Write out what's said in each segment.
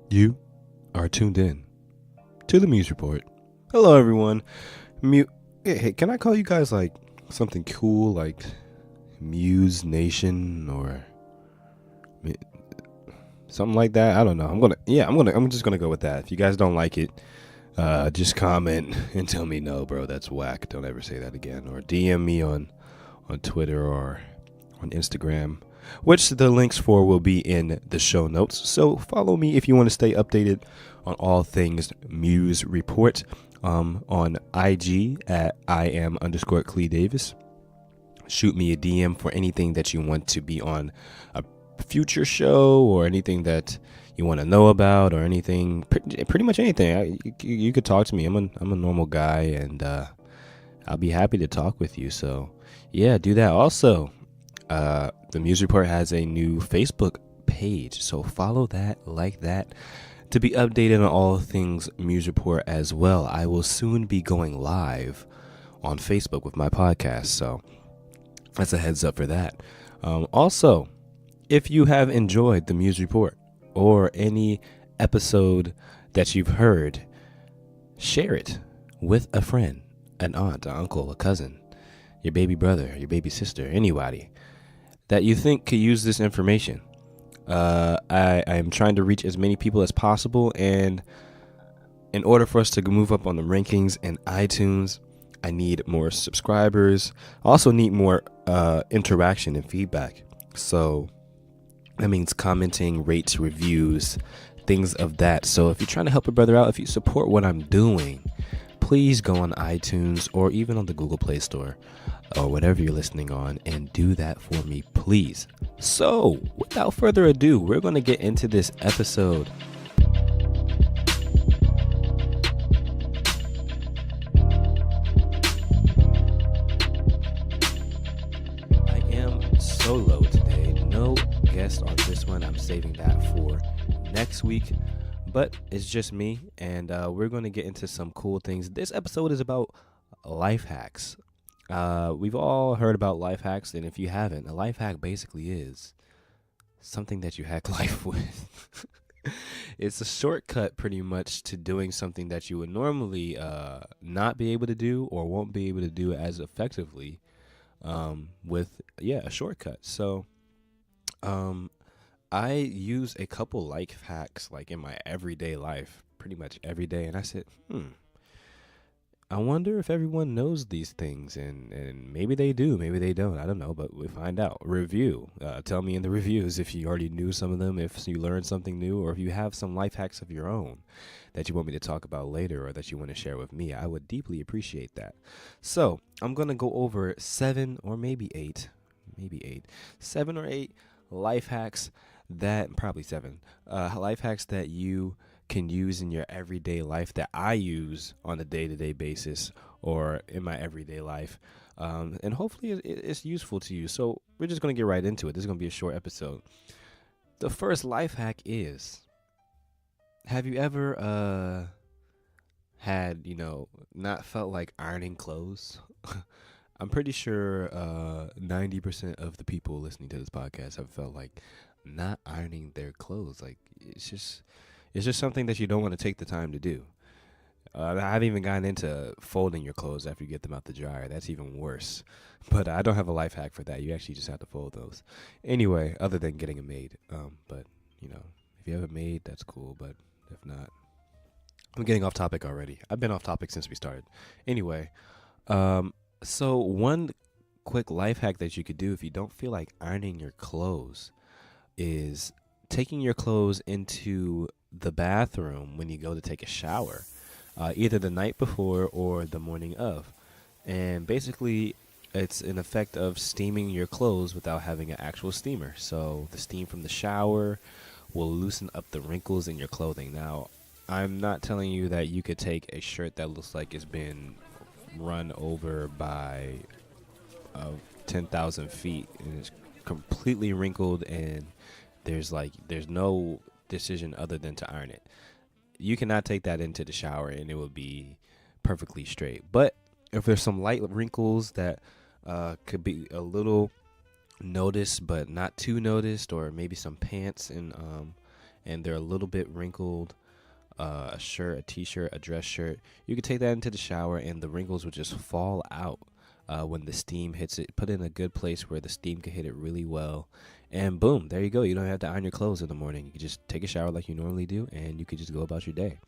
You are tuned in to the Muse Report. Hello, everyone. Hey, can I call you guys like something cool, like MuseNation or something like that? I don't know. I'm just gonna go with that. If you guys don't like it, just comment and tell me no, bro. That's whack. Don't ever say that again. Or DM me on Twitter or on Instagram, which the links for will be in the show notes. So follow me if you want to stay updated on all things Muse Report on IG at IM_Clee Davis. Shoot me a DM for anything that you want to be on a future show or anything that you want to know about or anything, pretty much anything. You could talk to me. I'm a normal guy and I'll be happy to talk with you. So yeah, do that. Also, the Muse Report has a new Facebook page, so follow that, like that, to be updated on all things Muse Report as well. I will soon be going live on Facebook with my podcast, so that's a heads up for that. Also, if you have enjoyed the Muse Report or any episode that you've heard, share it with a friend, an aunt, an uncle, a cousin, your baby brother, your baby sister, anybody that you think could use this information. I am trying to reach as many people as possible, and in order for us to move up on the rankings in iTunes, I need more subscribers. I also need more interaction and feedback. So that means commenting, rates, reviews, things of that. So if you're trying to help a brother out, if you support what I'm doing, please go on iTunes or even on the Google Play Store or whatever you're listening on and do that for me, please. So without further ado, we're going to get into this episode. I am solo today. No guest on this one. I'm saving that for next week. But it's just me, and we're going to get into some cool things. This episode is about life hacks. We've all heard about life hacks, and if you haven't, a life hack basically is something that you hack life with. It's a shortcut pretty much to doing something that you would normally not be able to do or won't be able to do as effectively with a shortcut. So I use a couple life hacks like in my everyday life, pretty much every day, and I said, I wonder if everyone knows these things, and maybe they do, maybe they don't. I don't know, but we'll find out. Review. Tell me in the reviews if you already knew some of them, if you learned something new, or if you have some life hacks of your own that you want me to talk about later or that you want to share with me. I would deeply appreciate that. So I'm going to go over 7 or maybe 8 life hacks that, probably 7, life hacks that you can use in your everyday life that I use on a day-to-day basis or in my everyday life. And hopefully it's useful to you. So we're just going to get right into it. This is going to be a short episode. The first life hack is, have you ever had, not felt like ironing clothes? I'm pretty sure 90% of the people listening to this podcast have felt like not ironing their clothes. Like it's just something that you don't want to take the time to do. I haven't even gotten into folding your clothes after you get them out the dryer. That's even worse. But I don't have a life hack for that. You actually just have to fold those. Anyway, other than getting a maid. But, if you have a maid, that's cool. But if not, I'm getting off topic already. I've been off topic since we started. Anyway, so one quick life hack that you could do if you don't feel like ironing your clothes is taking your clothes into the bathroom when you go to take a shower, either the night before or the morning of. And basically, it's an effect of steaming your clothes without having an actual steamer. So the steam from the shower will loosen up the wrinkles in your clothing. Now, I'm not telling you that you could take a shirt that looks like it's been run over by 10,000 feet and it's completely wrinkled and there's no decision other than to iron it. You cannot take that into the shower and it will be perfectly straight. But if there's some light wrinkles that could be a little noticed but not too noticed, or maybe some pants and they're a little bit wrinkled, a shirt, a t-shirt, a dress shirt, you could take that into the shower and the wrinkles would just fall out when the steam hits it. Put it in a good place where the steam can hit it really well, and boom, there you go. You don't have to iron your clothes in the morning. You can just take a shower like you normally do, and you could just go about your day.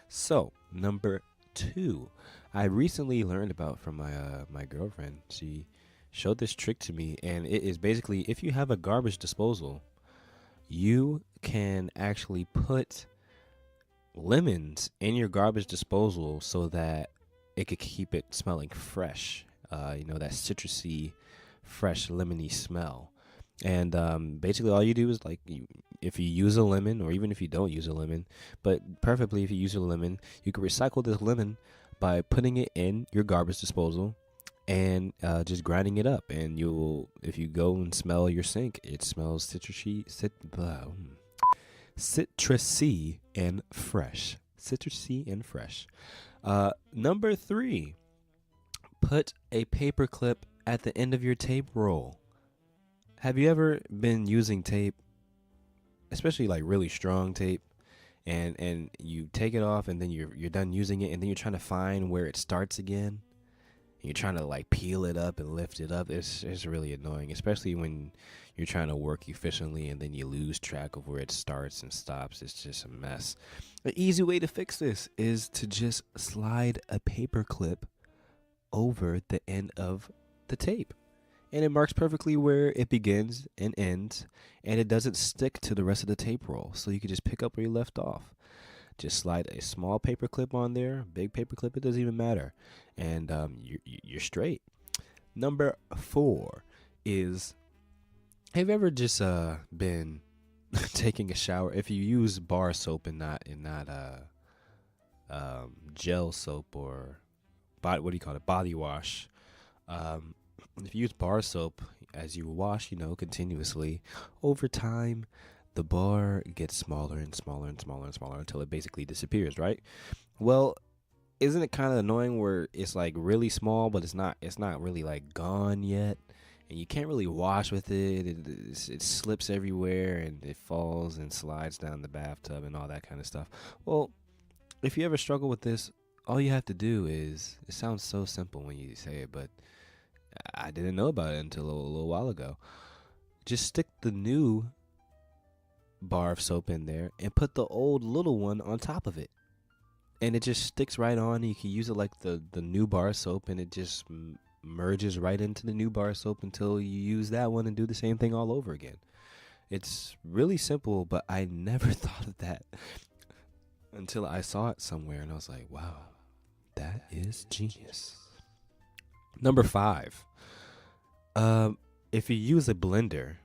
So number 2, I recently learned about from my girlfriend. She showed this trick to me, and it is basically, if you have a garbage disposal, you can actually put lemons in your garbage disposal so that it could keep it smelling fresh. That citrusy, fresh, lemony smell. And basically all you do is, like, if you use a lemon, or even if you don't use a lemon, but preferably if you use a lemon, you can recycle this lemon by putting it in your garbage disposal and just grinding it up. And if you go and smell your sink, it smells citrusy and fresh. Citrusy and fresh. Number 3, put a paper clip at the end of your tape roll. Have you ever been using tape, especially like really strong tape, and you take it off and then you're done using it, and then you're trying to find where it starts again? You're trying to like peel it up and lift it up. It's really annoying, especially when you're trying to work efficiently and then you lose track of where it starts and stops. It's just a mess. An easy way to fix this is to just slide a paper clip over the end of the tape, and it marks perfectly where it begins and ends, and it doesn't stick to the rest of the tape roll, so you can just pick up where you left off. Just slide a small paper clip on there, big paper clip, it doesn't even matter, and you're straight. Number 4 is, have you ever just been taking a shower? If you use bar soap and not gel soap, or body wash. If you use bar soap as you wash, continuously, over time, the bar gets smaller and smaller and smaller and smaller until it basically disappears, right? Well, isn't it kind of annoying where it's like really small, but it's not really like gone yet, and you can't really wash with it. It slips everywhere, and it falls and slides down the bathtub and all that kind of stuff. Well, if you ever struggle with this, all you have to do is, it sounds so simple when you say it, but I didn't know about it until a little while ago. Just stick the new bar of soap in there and put the old little one on top of it, and it just sticks right on. You can use it like the new bar soap, and it just merges right into the new bar soap until you use that one and do the same thing all over again. It's really simple, but I never thought of that until I saw it somewhere, and I was like, wow, that is genius. Number 5, if you use a blender,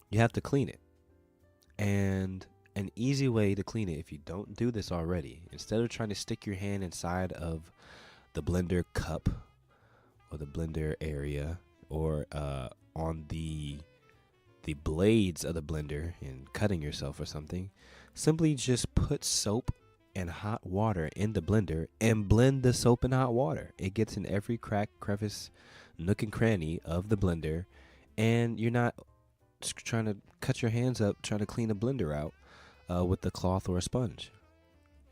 you have to clean it. And an easy way to clean it, if you don't do this already, instead of trying to stick your hand inside of the blender cup or the blender area, or on the blades of the blender and cutting yourself or something, simply just put soap and hot water in the blender and blend the soap and hot water. It gets in every crack, crevice, nook and cranny of the blender, and you're not trying to cut your hands up trying to clean a blender out with a cloth or a sponge.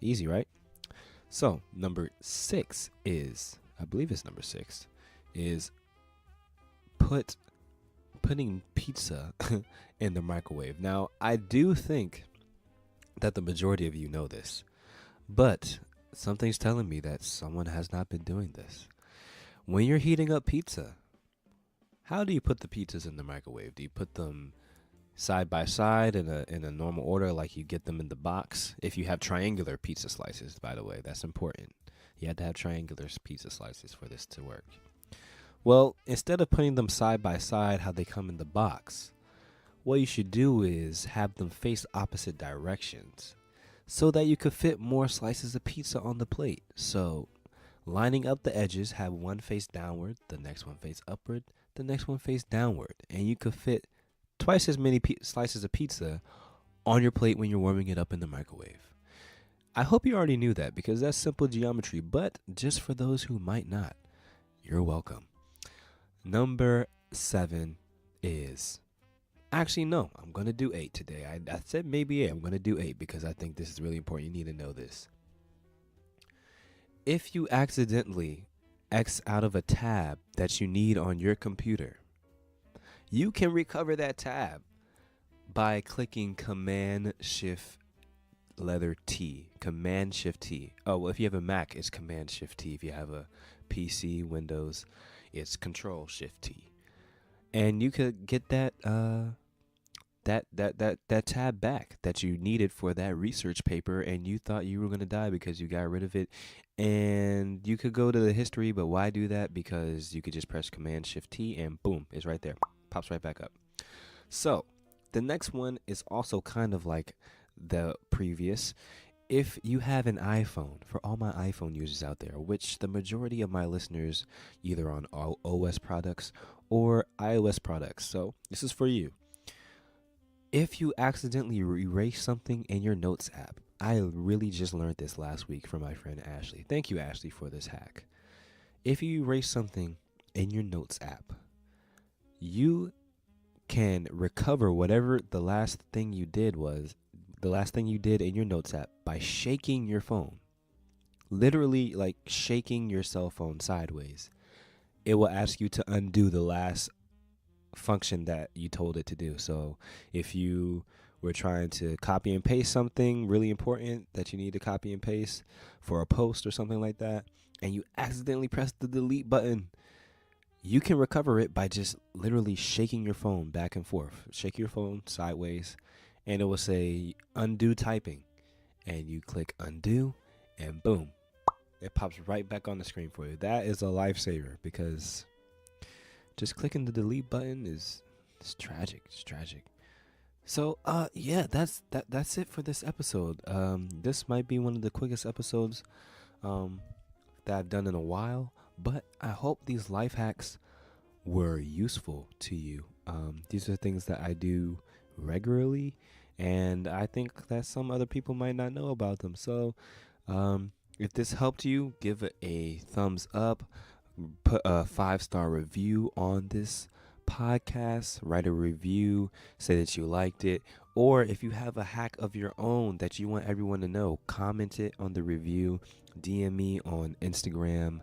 Easy, right? So number 6 is, I believe it's number 6, is putting pizza in the microwave. Now, I do think that the majority of you know this, but something's telling me that someone has not been doing this. When you're heating up pizza, how do you put the pizzas in the microwave? Do you put them side by side in a normal order, like you get them in the box? If you have triangular pizza slices, by the way, that's important. You have to have triangular pizza slices for this to work. Well, instead of putting them side by side how they come in the box, what you should do is have them face opposite directions so that you could fit more slices of pizza on the plate. So lining up the edges, have one face downward, the next one face upward, the next one face downward, and you could fit twice as many slices of pizza on your plate when you're warming it up in the microwave. I hope you already knew that, because that's simple geometry, but just for those who might not, you're welcome. Number 7 is Actually, no, I'm going to do 8 today. I said maybe 8. I'm going to do 8 because I think this is really important. You need to know this. If you accidentally X out of a tab that you need on your computer, you can recover that tab by clicking Command Shift letter T. Command Shift T. Oh, well, if you have a Mac, it's Command Shift T. If you have a PC, Windows, it's Control Shift T. And you could get that that tab back that you needed for that research paper, and you thought you were going to die because you got rid of it. And you could go to the history, but why do that? Because you could just press Command Shift T and boom, it's right there. Pops right back up. So the next one is also kind of like the previous. If you have an iPhone, for all my iPhone users out there, which the majority of my listeners either on OS products or iOS products, so this is for you. If you accidentally erase something in your Notes app, I really just learned this last week from my friend Ashley. Thank you, Ashley, for this hack. If you erase something in your Notes app, you can recover whatever the last thing you did in your Notes app by shaking your phone. Literally, like shaking your cell phone sideways. It will ask you to undo the last function that you told it to do. So if you were trying to copy and paste something really important that you need to copy and paste for a post or something like that, and you accidentally press the delete button, you can recover it by just literally shaking your phone back and forth. Shake your phone sideways, and it will say undo typing, and you click undo, and boom, it pops right back on the screen for you. That is a lifesaver, because just clicking the delete button it's tragic. It's tragic. So yeah, that's it for this episode. This might be one of the quickest episodes that I've done in a while, but I hope these life hacks were useful to you. These are things that I do regularly, and I think that some other people might not know about them. So if this helped you, give it a thumbs up, put a 5-star review on this podcast, write a review, say that you liked it, or if you have a hack of your own that you want everyone to know, comment it on the review, DM me on Instagram,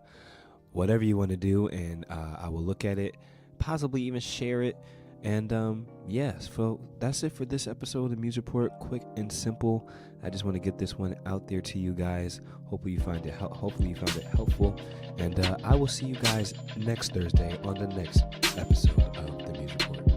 whatever you want to do, and I will look at it, possibly even share it. And yes, so that's it for this episode of Muse Report. Quick and simple. I just want to get this one out there to you guys. Hopefully you found it helpful. And I will see you guys next Thursday on the next episode of the Muse Report.